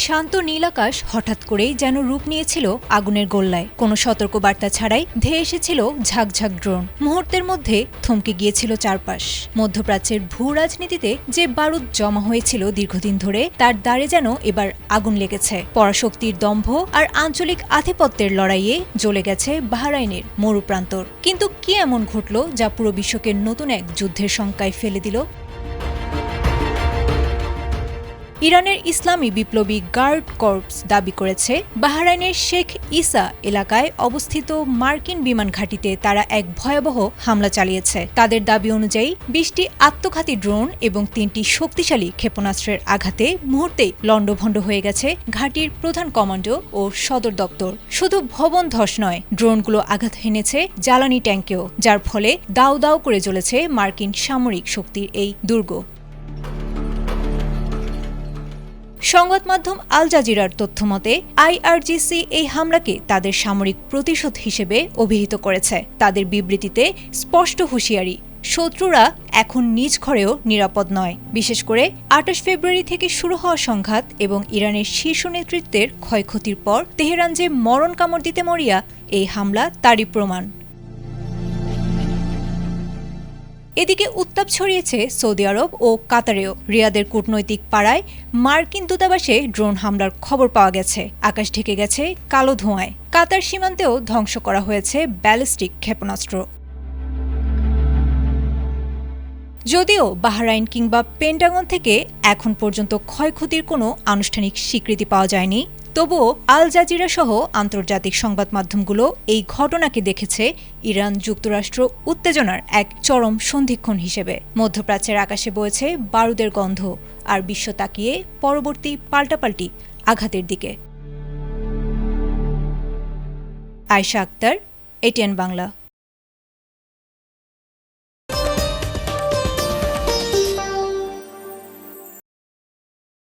শান্ত নীল আকাশ হঠাৎ করেই যেন রূপ নিয়েছিল আগুনের গোল্লায়। কোনো সতর্কবার্তা ছাড়াই ধেয়ে এসেছিল ঝাঁকঝাঁক ড্রোন। মুহূর্তের মধ্যে থমকে গিয়েছিল চারপাশ। মধ্যপ্রাচ্যের ভূ রাজনীতিতে যে বারুদ জমা হয়েছিল দীর্ঘদিন ধরে, তার দ্বারে যেন এবার আগুন লেগেছে। পরাশক্তির দম্ভ আর আঞ্চলিক আধিপত্যের লড়াইয়ে জ্বলে গেছে বাহরাইনের মরুপ্রান্তর। কিন্তু কি এমন ঘটল যা পুরো বিশ্বকে নতুন এক যুদ্ধের শঙ্কায় ফেলে দিল? ইরানের ইসলামী বিপ্লবী গার্ড কর্পস দাবি করেছে, বাহরাইনের শেখ ইসা এলাকায় অবস্থিত মার্কিন বিমান ঘাঁটিতে তারা এক ভয়াবহ হামলা চালিয়েছে। তাদের দাবি অনুযায়ী ২০টি আত্মঘাতী ড্রোন এবং ৩টি শক্তিশালী ক্ষেপণাস্ত্রের আঘাতে মুহূর্তেই লণ্ডভণ্ড হয়ে গেছে ঘাঁটির প্রধান কমান্ডো ও সদর দপ্তর। শুধু ভবন ধস নয়, ড্রোনগুলো আঘাত হেনেছে জ্বালানি ট্যাঙ্কেও, যার ফলে দাউ দাউ করে জ্বলেছে মার্কিন সামরিক শক্তির এই দুর্গ। সংবাদ মাধ্যম আল জাজিরার তথ্যমতে আইআরজিসি এই হামলাকে তাদের সামরিক প্রতিশোধ হিসেবে অভিহিত করেছে। তাদের বিবৃতিতে স্পষ্ট হুঁশিয়ারি, শত্রুরা এখন নিজ ঘরেও নিরাপদ নয়। বিশেষ করে ২৮ ফেব্রুয়ারি থেকে শুরু হওয়া সংঘাত এবং ইরানের শীর্ষ নেতৃত্বের ক্ষয়ক্ষতির পর তেহরান যে মরণ কামড় দিতে মরিয়া, এই হামলা তারই প্রমাণ। এদিকে উত্তাপ ছড়িয়েছে সৌদি আরব ও কাতারেও। রিয়াদের কূটনৈতিক পাড়ায় মার্কিন দূতাবাসে ড্রোন হামলার খবর পাওয়া গেছে। আকাশ ঢেকে গেছে কালো ধোঁয়ায়। কাতার সীমান্তেও ধ্বংস করা হয়েছে ব্যালিস্টিক ক্ষেপণাস্ত্র। যদিও বাহরাইন কিংবা পেন্টাগন থেকে এখন পর্যন্ত ক্ষয়ক্ষতির কোনো আনুষ্ঠানিক স্বীকৃতি পাওয়া যায়নি, তবুও আল জাজিরা সহ আন্তর্জাতিক সংবাদ মাধ্যমগুলো এই ঘটনাকে দেখেছে ইরান যুক্তরাষ্ট্র উত্তেজনার এক চরম সন্ধিক্ষণ হিসেবে। মধ্যপ্রাচ্যের আকাশে বয়েছে বারুদের গন্ধ, আর বিশ্ব তাকিয়ে পরবর্তী পাল্টাপাল্টি আঘাতের দিকে। আয়েশা আক্তার, এটিএন বাংলা।